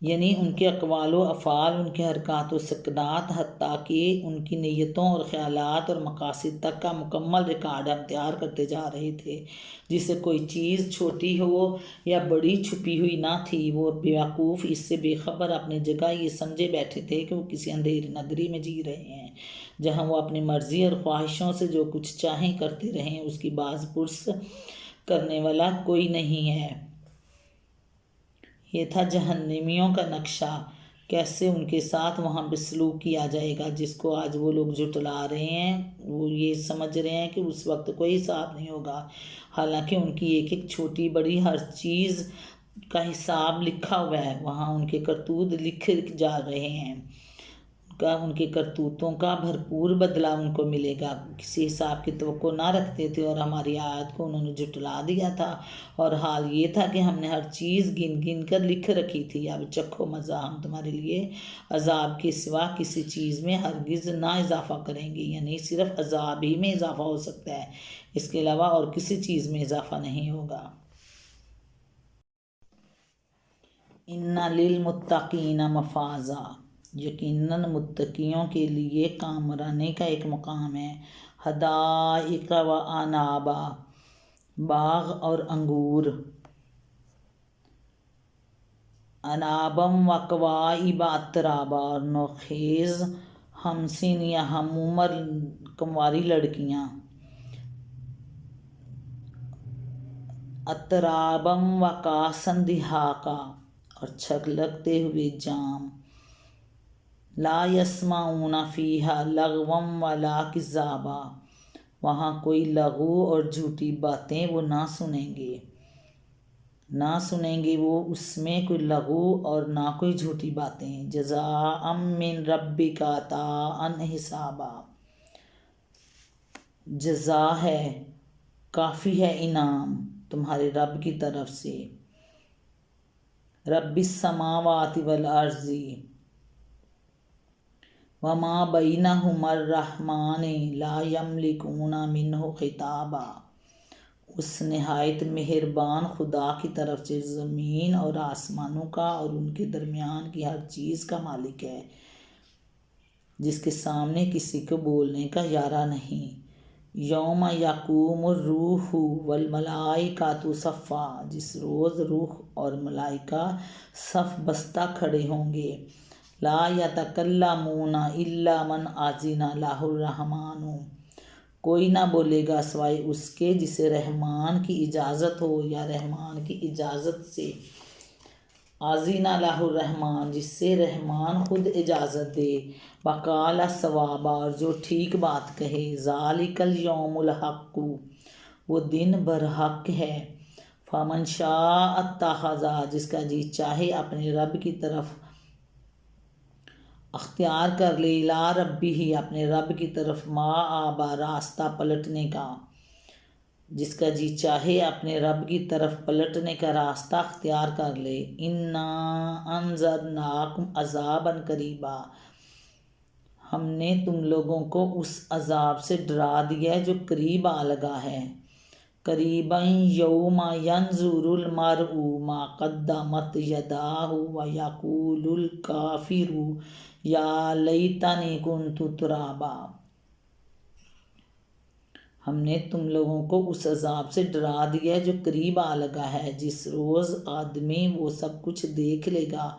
یعنی ان کے اقوال و افعال، ان کے حرکات و سکنات، حتیٰ کہ ان کی نیتوں اور خیالات اور مقاصد تک کا مکمل ریکارڈ ہم تیار کرتے جا رہے تھے، جس سے کوئی چیز چھوٹی ہو یا بڑی چھپی ہوئی نہ تھی۔ وہ بیوقوف اس سے بے خبر اپنی جگہ یہ سمجھے بیٹھے تھے کہ وہ کسی اندھیری نگری میں جی رہے ہیں، جہاں وہ اپنی مرضی اور خواہشوں سے جو کچھ چاہیں کرتے رہیں، اس کی باز پرس کرنے والا کوئی نہیں ہے۔ یہ تھا جہنمیوں کا نقشہ، کیسے ان کے ساتھ وہاں پہ سلوک کیا جائے گا، جس کو آج وہ لوگ جھٹلا رہے ہیں۔ وہ یہ سمجھ رہے ہیں کہ اس وقت کوئی حساب نہیں ہوگا، حالانکہ ان کی ایک ایک چھوٹی بڑی ہر چیز کا حساب لکھا ہوا ہے۔ وہاں ان کے کرتوت لکھ جا رہے ہیں، ان کے کرتوتوں کا بھرپور بدلہ ان کو ملے گا۔ کسی حساب کی توقع نہ رکھتے تھے اور ہماری آیت کو انہوں نے جھٹلا دیا تھا، اور حال یہ تھا کہ ہم نے ہر چیز گن گن کر لکھ رکھی تھی۔ اب چکھو مزہ، ہم تمہارے لیے عذاب کے سوا کسی چیز میں ہرگز نہ اضافہ کریں گے، یعنی صرف عذاب ہی میں اضافہ ہو سکتا ہے، اس کے علاوہ اور کسی چیز میں اضافہ نہیں ہوگا۔ اِنَّ لِلْمُتَّقِینَ مَفَازًا، یقیناً متقیوں کے لیے کامرانی کا ایک مقام ہے۔ حدائق و انابا، باغ اور انگور۔ انابم و کواعب اترابا، اور نوخیز ہمسن یا ہم عمر کنواری لڑکیاں۔ اترابم و کاسن دہاقا، اور چھلکتے ہوئے جام۔ لا یسمعون فیہا لغوا ولا کذابا، وہاں کوئی لغو اور جھوٹی باتیں وہ نہ سنیں گے، وہ اس میں کوئی لغو اور نہ کوئی جھوٹی باتیں۔ جزاء من ربک عطاء حسابا، جزا ہے، کافی ہے انعام تمہارے رب کی طرف سے۔ رب السماوات والارض وما بینہما الرحمن لا یملکون منہ خطابا، اس نہایت مہربان خدا کی طرف سے زمین اور آسمانوں کا اور ان کے درمیان کی ہر چیز کا مالک ہے، جس کے سامنے کسی کو بولنے کا یارہ نہیں۔ یوم یقوم الروح والملائکۃ صفا، جس روز روح اور ملائکہ صف بستہ کھڑے ہوں گے۔ لا یتکلمون الا من اذن لہ الرحمن، کوئی نہ بولے گا سوائے اس کے جسے رحمان کی اجازت ہو، یا رحمان کی اجازت سے۔ اذن لہ الرحمن، جس سے رحمان خود اجازت دے۔ وقال صوابا، اور جو ٹھیک بات کہے۔ ذالک الیوم الحق، وہ دن برحق ہے۔ فمن شاء اتخذ، جس کا جی چاہے اپنے رب کی طرف اختیار کر لے، الی ربہ، اپنے رب کی طرف، مآبا، راستہ پلٹنے کا، جس کا جی چاہے اپنے رب کی طرف پلٹنے کا راستہ اختیار کر لے۔ انا انذرناکم عذابا قریبا، ہم نے تم لوگوں کو اس عذاب سے ڈرا دیا ہے جو قریب آ لگا ہے۔ قریبا یوم ینظر المرء ما قدمت یداہ ویقول الکافر یا لیتنی کنت ترابا، ہم نے تم لوگوں کو اس عذاب سے ڈرا دیا ہے جو قریب آ لگا ہے، جس روز آدمی وہ سب کچھ دیکھ لے گا،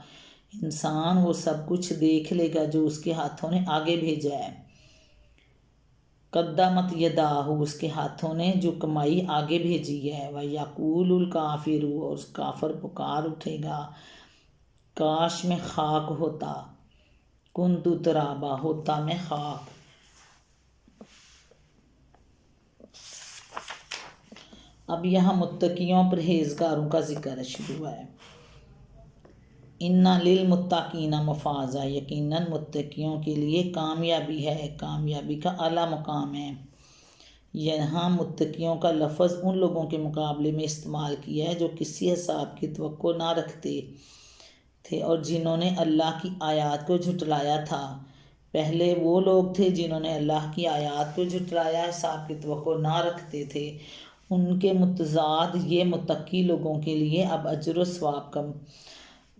انسان وہ سب کچھ دیکھ لے گا جو اس کے ہاتھوں نے آگے بھیجا ہے۔ قدمت یداہ، اس کے ہاتھوں نے جو کمائی آگے بھیجی ہے۔ وَيَقُولُ الْكَافِرُ، اور اس کافر پکار اٹھے گا، کاش میں خاک ہوتا، کنت ترابا، ہوتا میں خاک۔ اب یہاں متقیوں پرہیزگاروں کا ذکر شروع ہے۔ اِنَّ لِلْمُتَّقِینَ مَفَازًا، یقیناً متقیوں کے لیے کامیابی ہے، کامیابی کا اعلیٰ مقام ہے۔ یہاں متقیوں کا لفظ ان لوگوں کے مقابلے میں استعمال کیا ہے جو کسی حساب کی توقع نہ رکھتے تھے اور جنہوں نے اللہ کی آیات کو جھٹلایا تھا۔ پہلے وہ لوگ تھے جنہوں نے اللہ کی آیات کو جھٹلایا، حساب کی توقع نہ رکھتے تھے۔ ان کے متضاد یہ متقی لوگوں کے لیے اب اجر و ثواب کا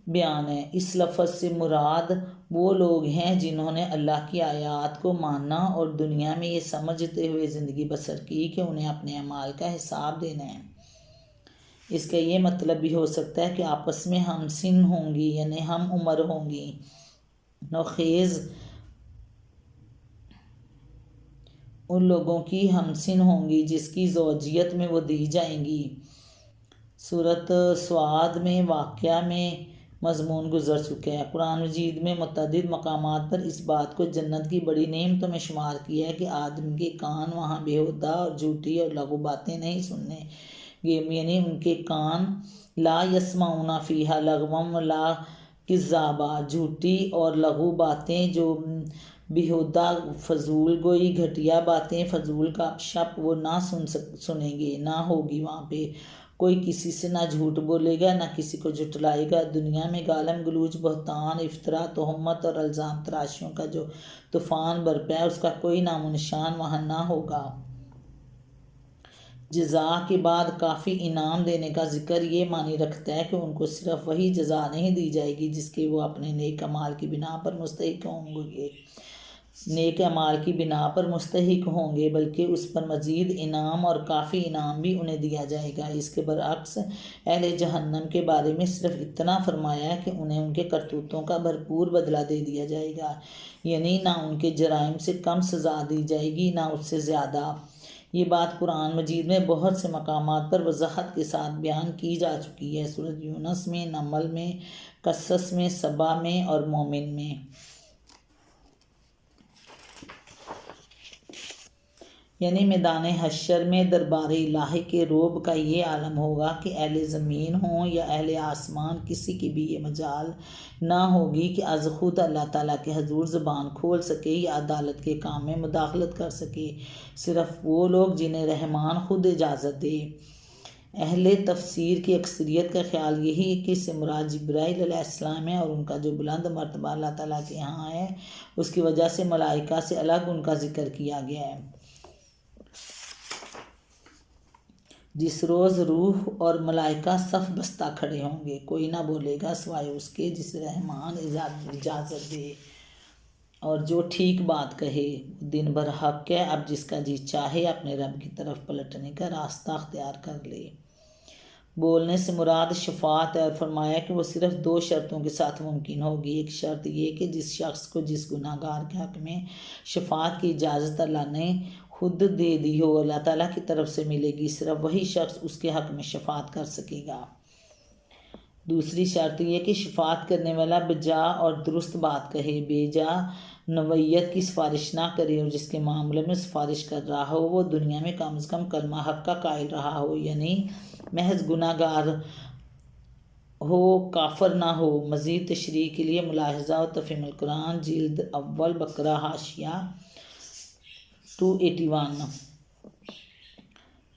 بیان ہے۔ اس لفظ سے مراد وہ لوگ ہیں جنہوں نے اللہ کی آیات کو مانا اور دنیا میں یہ سمجھتے ہوئے زندگی بسر کی کہ انہیں اپنے اعمال کا حساب دینا ہے۔ اس کا یہ مطلب بھی ہو سکتا ہے کہ آپس میں ہم سن ہوں گی، یعنی ہم عمر ہوں گی، نوخیز ان لوگوں کی ہم سن ہوں گی جس کی زوجیت میں وہ دی جائیں گی۔ سورۃ سعد میں واقعہ میں مضمون گزر چکا ہے۔ قرآن مجید میں متعدد مقامات پر اس بات کو جنت کی بڑی نعمتوں میں شمار کیا ہے کہ آدمی کے کان وہاں بےہودہ اور جھوٹی اور لغو باتیں نہیں سننے گے، یعنی ان کے کان لا یسمعون فیہا لغوا ولا کذابا، جھوٹی اور لغو باتیں جو بےہودہ فضول گوئی گھٹیا باتیں، فضول گپ شپ وہ نہ سنیں گے، نہ ہوگی وہاں پہ۔ کوئی کسی سے نہ جھوٹ بولے گا نہ کسی کو جھٹلائے گا۔ دنیا میں گالم گلوچ، بہتان، افطرا، تہمت اور الزام تراشیوں کا جو طوفان برپا ہے اس کا کوئی نام و نشان وہاں نہ ہوگا۔ جزا کے بعد کافی انعام دینے کا ذکر یہ معنی رکھتا ہے کہ ان کو صرف وہی جزا نہیں دی جائے گی جس کے وہ اپنے نیک اعمال کی بنا پر مستحق ہوں گے، بلکہ اس پر مزید انعام اور کافی انعام بھی انہیں دیا جائے گا۔ اس کے برعکس اہل جہنم کے بارے میں صرف اتنا فرمایا ہے کہ انہیں ان کے کرتوتوں کا بھرپور بدلہ دے دیا جائے گا، یعنی نہ ان کے جرائم سے کم سزا دی جائے گی نہ اس سے زیادہ۔ یہ بات قرآن مجید میں بہت سے مقامات پر وضاحت کے ساتھ بیان کی جا چکی ہے، سورۃ یونس میں، نمل میں، قصص میں، سبا میں اور مومن میں۔ یعنی میدان حشر میں دربار الہی کے رعب کا یہ عالم ہوگا کہ اہل زمین ہوں یا اہل آسمان، کسی کی بھی یہ مجال نہ ہوگی کہ از خود اللہ تعالیٰ کے حضور زبان کھول سکے یا عدالت کے کام میں مداخلت کر سکے، صرف وہ لوگ جنہیں رحمان خود اجازت دے۔ اہل تفسیر کی اکثریت کا خیال یہی ہے کہ اس سے مراد جبرائیل علیہ السلام ہے اور ان کا جو بلند مرتبہ اللہ تعالیٰ کے یہاں ہے اس کی وجہ سے ملائکہ سے الگ ان کا ذکر کیا گیا ہے۔ جس روز روح اور ملائکہ صف بستہ کھڑے ہوں گے، کوئی نہ بولے گا سوائے اس کے جسے رحمان اجازت دے اور جو ٹھیک بات کہے۔ دن بھر حق ہے، اب جس کا جی چاہے اپنے رب کی طرف پلٹنے کا راستہ اختیار کر لے۔ بولنے سے مراد شفاعت ہے اور فرمایا کہ وہ صرف 2 شرطوں کے ساتھ ممکن ہوگی۔ ایک شرط یہ کہ جس شخص کو جس گناہ گار کے حق میں شفاعت کی اجازت اللہ نے خود دے دی ہو، اللہ تعالیٰ کی طرف سے ملے گی، صرف وہی شخص اس کے حق میں شفاعت کر سکے گا۔ دوسری شرط یہ کہ شفاعت کرنے والا بجا اور درست بات کہے، بے جا نوعیت کی سفارش نہ کرے، اور جس کے معاملے میں سفارش کر رہا ہو وہ دنیا میں کم از کم کلمہ حق کا قائل رہا ہو، یعنی محض گناہ گار ہو، کافر نہ ہو۔ مزید تشریح کے لیے ملاحظہ و تفہیم القرآن، جلد اول، بقرہ، حاشیہ 281۔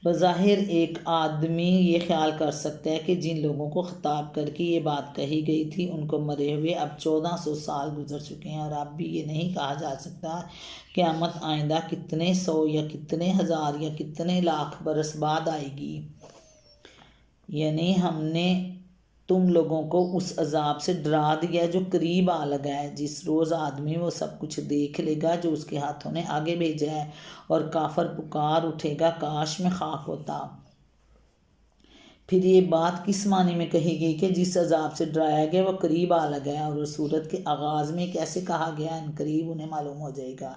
بظاہر ایک آدمی یہ خیال کر سکتا ہے کہ جن لوگوں کو خطاب کر کے یہ بات کہی گئی تھی ان کو مرے ہوئے اب 1400 سال گزر چکے ہیں اور اب بھی یہ نہیں کہا جا سکتا قیامت آئندہ کتنے 100 یا کتنے ہزار یا کتنے لاکھ برس بعد آئے گی۔ یعنی ہم نے تم لوگوں کو اس عذاب سے ڈرا دیا جو قریب آ لگا ہے، جس روز آدمی وہ سب کچھ دیکھ لے گا جو اس کے ہاتھوں نے آگے بھیجا ہے، اور کافر پکار اٹھے گا کاش میں خاک ہوتا۔ پھر یہ بات کس معنی میں کہی گئی کہ جس عذاب سے ڈرایا گیا وہ قریب آ لگا ہے، اور سورت کے آغاز میں کیسے کہا گیا ان قریب انہیں معلوم ہو جائے گا؟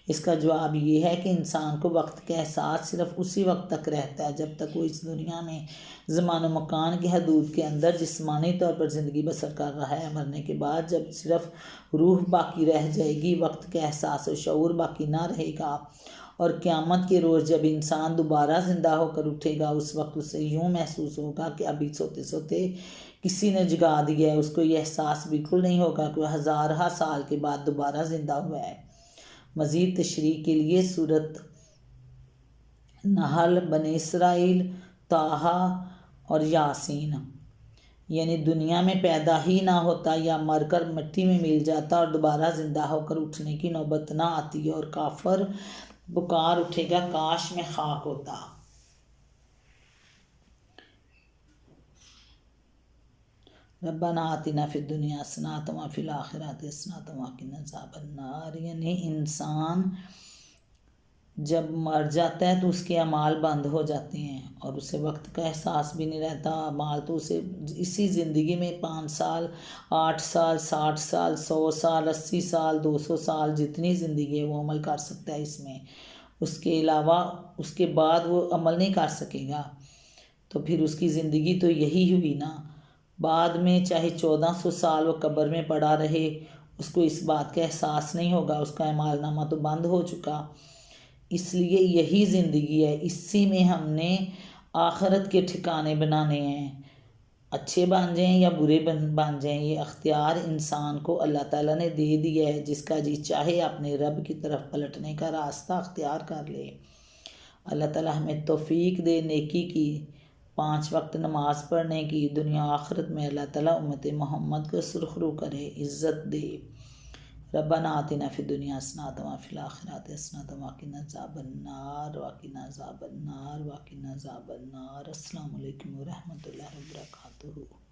اس کا جواب یہ ہے کہ انسان کو وقت کا احساس صرف اسی وقت تک رہتا ہے جب تک وہ اس دنیا میں زمان و مکان کی حدود کے اندر جسمانی طور پر زندگی بسر کر رہا ہے۔ مرنے کے بعد جب صرف روح باقی رہ جائے گی، وقت کا احساس و شعور باقی نہ رہے گا، اور قیامت کے روز جب انسان دوبارہ زندہ ہو کر اٹھے گا اس وقت اسے یوں محسوس ہوگا کہ ابھی سوتے سوتے کسی نے جگا دیا ہے۔ اس کو یہ احساس بالکل نہیں ہوگا کہ وہ ہزارہ سال کے بعد دوبارہ زندہ ہوا ہے۔ مزید تشریح کے لیے سورت نحل، بنی اسرائیل، طٰہٰ اور یاسین۔ یعنی دنیا میں پیدا ہی نہ ہوتا یا مر کر مٹی میں مل جاتا اور دوبارہ زندہ ہو کر اٹھنے کی نوبت نہ آتی، اور کافر پکار اٹھے گا کاش میں خاک ہوتا۔ ربنا آتنا فی الدنیا حسنۃ وفی الآخرۃ حسنۃ وقنا عذاب النار، یعنی انسان جب مر جاتا ہے تو اس کے اعمال بند ہو جاتے ہیں اور اسے وقت کا احساس بھی نہیں رہتا۔ اعمال تو اسے اسی زندگی میں 5 سال 8 سال 60 سال 100 سال 80 سال 200 سال جتنی زندگی ہے وہ عمل کر سکتا ہے اس میں، اس کے علاوہ اس کے بعد وہ عمل نہیں کر سکے گا، تو پھر اس کی زندگی تو یہی ہوئی نا۔ بعد میں چاہے 1400 سال وہ قبر میں پڑا رہے، اس کو اس بات کا احساس نہیں ہوگا، اس کا اعمال نامہ تو بند ہو چکا۔ اس لیے یہی زندگی ہے، اسی میں ہم نے آخرت کے ٹھکانے بنانے ہیں، اچھے بن جائیں یا برے بن جائیں، یہ اختیار انسان کو اللہ تعالیٰ نے دے دیا ہے۔ جس کا جی چاہے اپنے رب کی طرف پلٹنے کا راستہ اختیار کر لے۔ اللہ تعالیٰ ہمیں توفیق دے نیکی کی، 5 وقت نماز پڑھنے کی، دنیا آخرت میں اللہ تعالیٰ امت محمد کو سرخرو کرے، عزت دے۔ ربنا آتنا فی الدنیا حسنۃ وفی الآخرۃ حسنۃ وقنا عذاب النار وقنا عذاب النار وقنا عذاب النار۔ السلام علیکم ورحمۃ اللہ وبرکاتہ۔